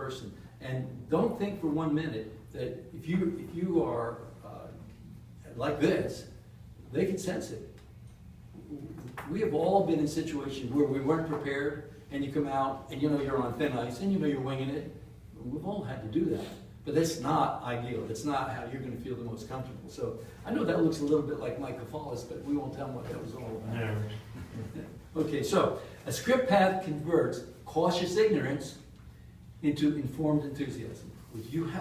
person. And don't think for 1 minute that if you are like this, they can sense it. We have all been in situations where we weren't prepared, and you come out and you know you're on thin ice, and you know you're winging it. We've all had to do that. But that's not ideal. That's not how you're going to feel the most comfortable. So I know that looks a little bit like Mike Kaffalis, but we won't tell him what that was all about. Yeah. Okay, so a script path converts cautious ignorance into informed enthusiasm.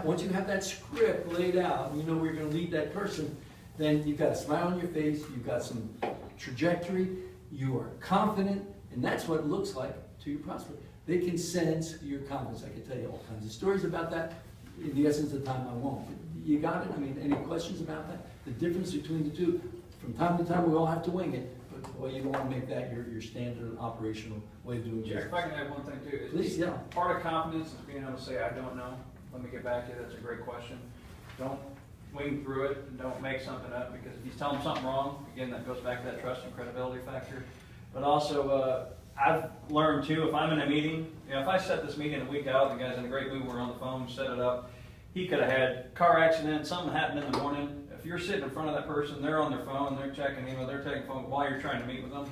Once you have that script laid out, and you know where you're going to lead that person, then you've got a smile on your face, you've got some trajectory, you are confident, and that's what it looks like to your prospect. They can sense your confidence. I can tell you all kinds of stories about that. In the essence of time, I won't. You got it? I mean, any questions about that? The difference between the two, from time to time, we all have to wing it, but well, you don't want to make that your standard operational way of doing business. Jack, if I can add one thing too. Please, yeah. Part of confidence is being able to say, I don't know. Let me get back to you. That's a great question. Don't wing through it and don't make something up, because if you tell them something wrong, again, that goes back to that trust and credibility factor. But also, I've learned too, if I'm in a meeting, you know, if I set this meeting a week out, the guy's in a great mood, we're on the phone, set it up, he could have had car accident, something happened in the morning. If you're sitting in front of that person, they're on their phone, they're checking email, they're taking phone while you're trying to meet with them,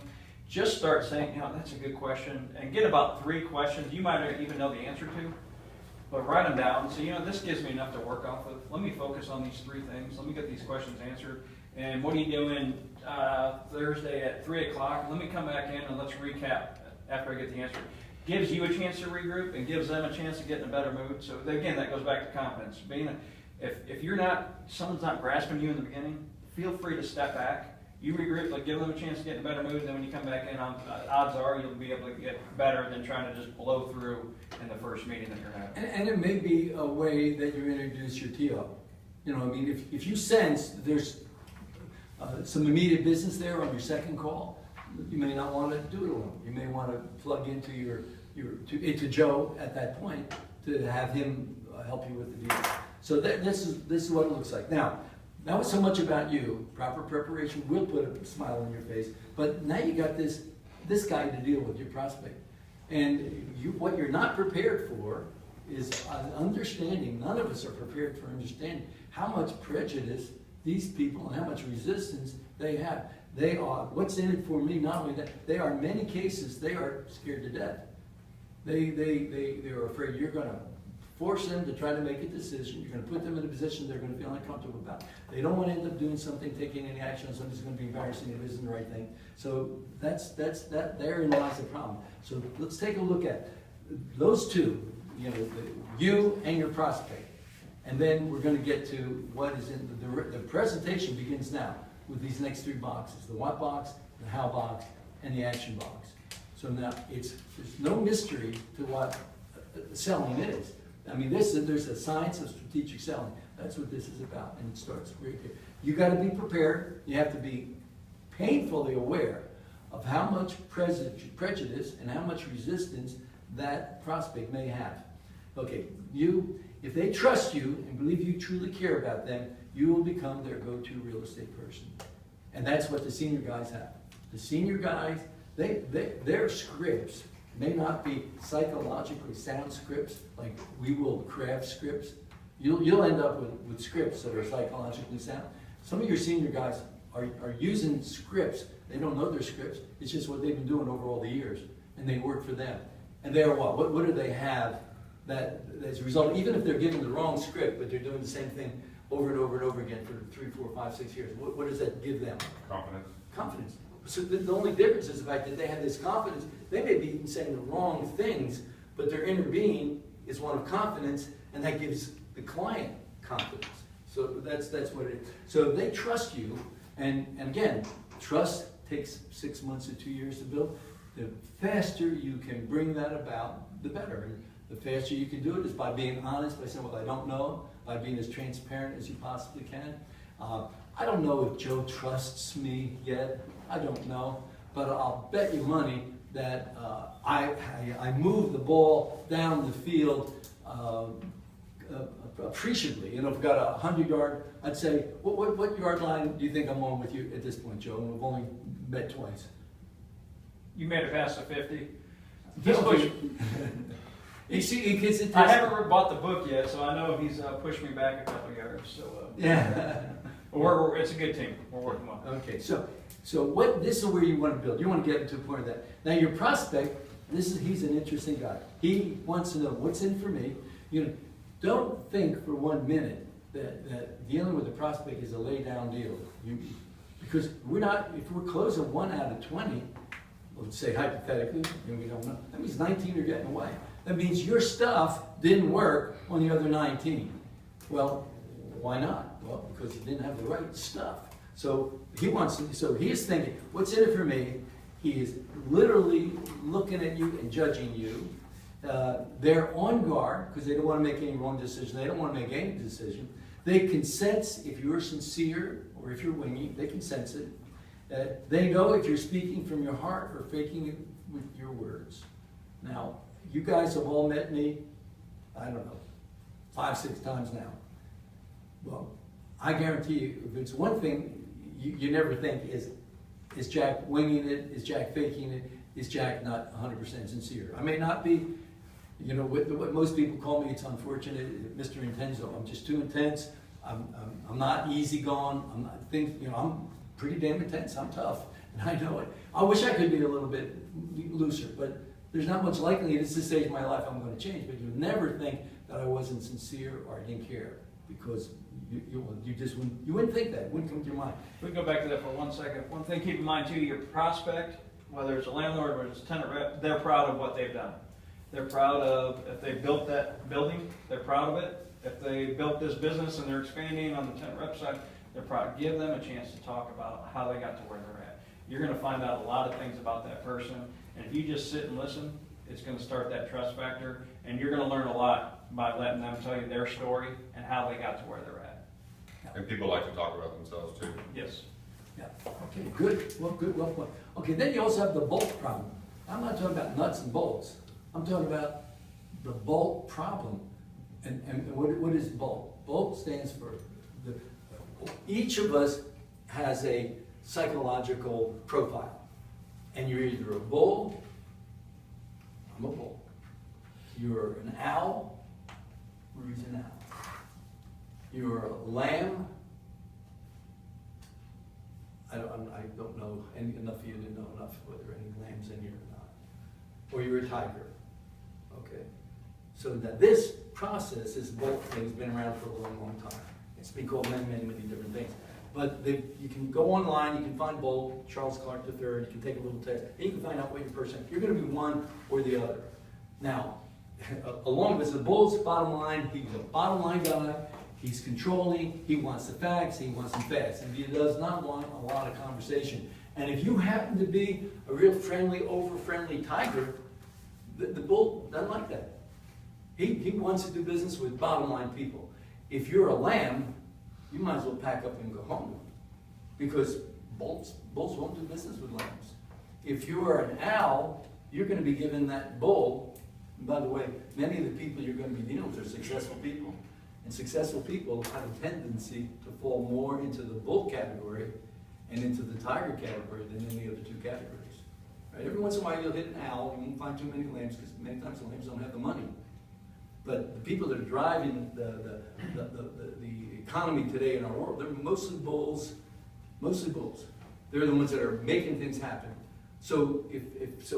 just start saying, you know, that's a good question, and get about 3 questions you might even know the answer to, but write them down. So, you know, this gives me enough to work off of. Let me focus on these 3 things. Let me get these questions answered. And what are you doing Thursday at 3 o'clock? Let me come back in and let's recap after I get the answer. Gives you a chance to regroup and gives them a chance to get in a better mood. So again, that goes back to confidence. If you're not, someone's not grasping you in the beginning, feel free to step back. You regroup, like give them a chance to get in a better mood. Then when you come back in, odds are you'll be able to get better than trying to just blow through in the first meeting that you're having. And it may be a way that you introduce your TO. You know, I mean, if you sense that there's some immediate business there on your second call, you may not want to do it alone. You may want to plug into into Joe at that point to have him help you with the deal. So this is what it looks like. Now, that was so much about you. Proper preparation will put a smile on your face. But now you got this guy to deal with, your prospect. And what you're not prepared for is understanding. None of us are prepared for understanding how much prejudice these people and how much resistance they have. They are, what's in it for me, not only that, they are in many cases, they are scared to death. They're afraid you're going to force them to try to make a decision. You're going to put them in a position they're going to feel uncomfortable about. They don't want to end up doing something, taking any action on something that's going to be embarrassing if it isn't the right thing. So therein lies the problem. So let's take a look at those two, you know, you and your prospect. And then we're going to get to what is in the presentation begins now with these next 3 boxes: the what box, the how box, and the action box. So now there's no mystery to what selling is. I mean, there's a science of strategic selling. That's what this is about, and it starts right here. You got to be prepared. You have to be painfully aware of how much prejudice and how much resistance that prospect may have. Okay, if they trust you and believe you truly care about them, you will become their go-to real estate person. And that's what the senior guys have. The senior guys, their scripts may not be psychologically sound scripts, like we will craft scripts. You'll end up with scripts that are psychologically sound. Some of your senior guys are using scripts. They don't know their scripts. It's just what they've been doing over all the years, and they work for them. And they are what? What do they have that as a result, even if they're given the wrong script, but they're doing the same thing over and over and over again for 3, 4, 5, 6 years, what does that give them? Confidence. Confidence. So the only difference is the fact that they have this confidence. They may be even saying the wrong things, but their inner being is one of confidence, and that gives the client confidence. So that's what it is. So they trust you, and again, trust takes 6 months to 2 years to build. The faster you can bring that about, the better. And the faster you can do it is by being honest, by saying, well, I don't know, by being as transparent as you possibly can. I don't know if Joe trusts me yet. I don't know, but I'll bet you money that I move the ball down the field appreciably. You know, if we've got a 100-yard, I'd say, what yard line do you think I'm on with you at this point, Joe? And we've only met twice. You made it past the 50. You see, it gets it. I haven't bought the book yet, so I know he's pushed me back a couple yards. So yeah, it's a good team. We're working well. Okay, so this is where you want to build. You want to get to a point of that. Now your prospect, he's an interesting guy. He wants to know what's in for me. You know, don't think for 1 minute that dealing with a prospect is a lay down deal. Because if we're closing 1 out of 20, let's say hypothetically, and we don't know, that means 19 are getting away. That means your stuff didn't work on the other 19. Well, why not? Well, because you didn't have the right stuff. So he is thinking, what's in it for me? He is literally looking at you and judging you. They're on guard because they don't want to make any wrong decision. They don't want to make any decision. They can sense if you're sincere or if you're wingy. They can sense it. They know if you're speaking from your heart or faking it with your words. Now, you guys have all met me, I don't know, 5, 6 times now. Well, I guarantee you, if it's one thing you never think is Jack winging it? Is Jack faking it? Is Jack not 100% sincere? I may not be, you know, what most people call me, it's unfortunate, Mr. Intenso. I'm just too intense. I'm not easygoing. I'm pretty damn intense. I'm tough, and I know it. I wish I could be a little bit looser, but there's not much likelihood at this stage of my life I'm going to change. But you'll never think that I wasn't sincere or I didn't care, because you wouldn't think that. It wouldn't come to your mind. We can go back to that for 1 second. One thing, keep in mind too, your prospect, whether it's a landlord or it's a tenant rep, they're proud of what they've done. They're proud of, if they built that building, they're proud of it. If they built this business and they're expanding on the tenant rep side, they're proud. Give them a chance to talk about how they got to where they're at. You're going to find out a lot of things about that person, and if you just sit and listen, it's going to start that trust factor, and you're going to learn a lot by letting them tell you their story and how they got to where they're at. And people like to talk about themselves too. Yes. Yeah. Okay, good. Well, good. Well put. Okay, then you also have the bolt problem. I'm not talking about nuts and bolts. I'm talking about the bolt problem. And what is bolt? Bolt stands for each of us has a psychological profile. And you're either a bull, I'm a bull. You're an owl, Rudy's an owl. You're a lamb. I don't know enough of you to know enough whether any lambs in here or not. Or you're a tiger. Okay. So that this process, this bolt thing, has been around for a long, long time. It's been called many different things. But you can go online, you can find Bolt, Charles Clark III, you can take a little test, and you can find out what your person, you're going to be one or the other. Now, along with the Bolt's bottom line, he's a bottom line guy. He's controlling, he wants the facts, he wants them fast, and he does not want a lot of conversation. And if you happen to be a real friendly, over-friendly tiger, the bull doesn't like that. He wants to do business with bottom-line people. If you're a lamb, you might as well pack up and go home, because bulls won't do business with lambs. If you are an owl, you're going to be given that bull. And by the way, many of the people you're going to be dealing with are successful people. And successful people have a tendency to fall more into the bull category and into the tiger category than any of the two categories. Right? Every once in a while you'll hit an owl, you won't find too many lambs, because many times the lambs don't have the money. But the people that are driving the economy today in our world, they're mostly bulls. Mostly bulls. They're the ones that are making things happen. So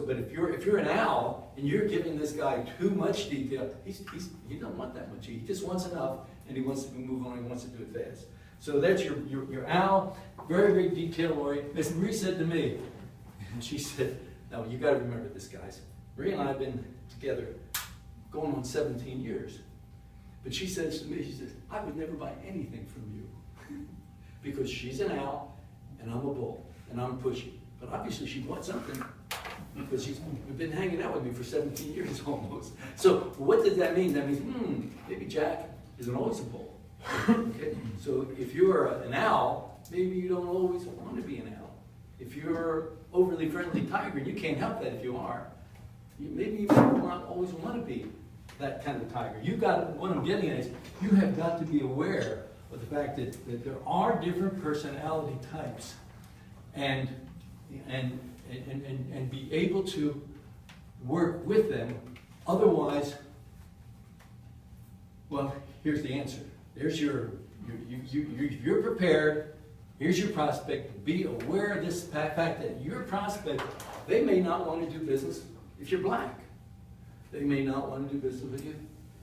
but if you're an owl and you're giving this guy too much detail, he don't want that much. He just wants enough, and he wants to move on. He wants to do it fast. So that's your owl, very detail oriented. Miss Marie said to me, and she said, "Now you got to remember this, guys. Marie and I have been together going on 17 years." But she says to me, she says, "I would never buy anything from you," because she's an owl and I'm a bull and I'm pushy. But obviously she bought something, because she's been hanging out with me for 17 years almost. So what does that mean? That means, maybe Jack isn't always a bull. Okay? So if you're an owl, maybe you don't always want to be an owl. If you're overly friendly tiger, and you can't help that if you are, maybe you don't always want to be that kind of tiger. What I'm getting at is, you have got to be aware of the fact that there are different personality types, and be able to work with them. Otherwise, Well, here's the answer. There's you're prepared. Here's your prospect. Be aware of this fact that your prospect, they may not want to do business if you're black. They may not want to do business with you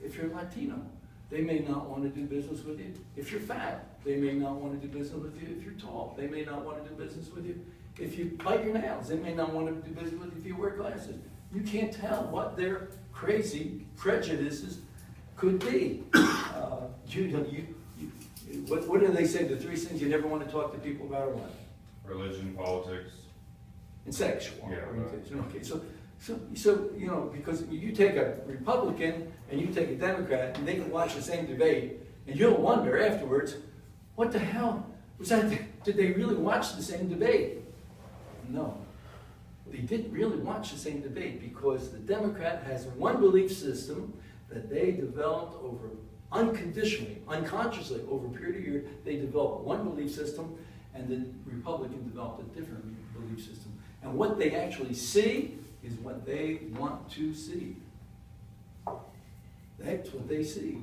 if you're Latino. They may not want to do business with you if you're fat. They may not want to do business with you if you're tall. They may not want to do business with you if you bite your nails. They may not want to do business with you if you wear glasses. You can't tell what their crazy prejudices could be. What do they say? The three things you never want to talk to people about are what? Religion, politics. And sexual. Yeah, orientation. Okay, so you know, because you take a Republican and you take a Democrat and they can watch the same debate and you'll wonder afterwards, what the hell was that? Did they really watch the same debate? No. They didn't really watch the same debate because the Democrat has one belief system that they developed over unconditionally, unconsciously, over a period of years. They developed one belief system and the Republican developed a different belief system. And what they actually see is what they want to see. That's what they see.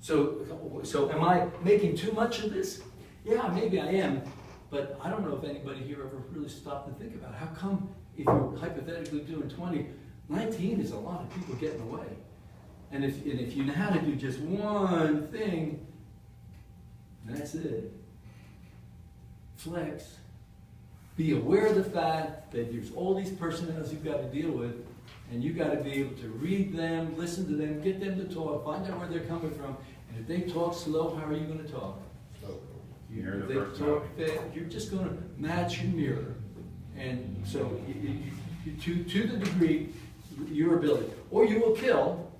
So am I making too much of this? Yeah, maybe I am, but I don't know if anybody here ever really stopped to think about how come if you're hypothetically doing 20, 19 is a lot of people getting away. And if you know how to do just one thing, that's it. Flex. Be aware of the fact that there's all these personalities you've got to deal with, and you've got to be able to read them, listen to them, get them to talk, find out where they're coming from. And if they talk slow, how are you going to talk? If they talk fast, you're just going to match your mirror. And so, to the degree, your ability. Or you will kill,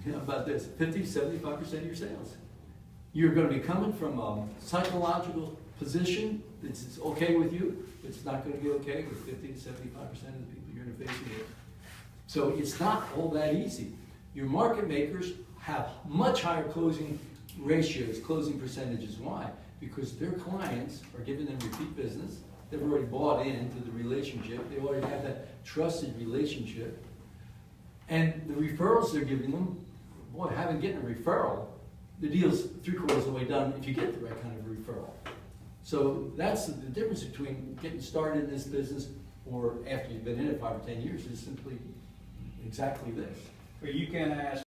you know, about this, 50, 75% of your sales. You're going to be coming from a psychological position that's okay with you, but it's not going to be okay with 50 to 75% of the people you're interfacing with. So it's not all that easy. Your market makers have much higher closing ratios, closing percentages. Why? Because their clients are giving them repeat business. They've already bought into the relationship. They already have that trusted relationship. And the referrals they're giving them, boy, getting a referral, the deal's 3/4 of the way done if you get the right kind of referral. So that's the difference between getting started in this business or after you've been in it 5 or 10 years is simply exactly this. But you can ask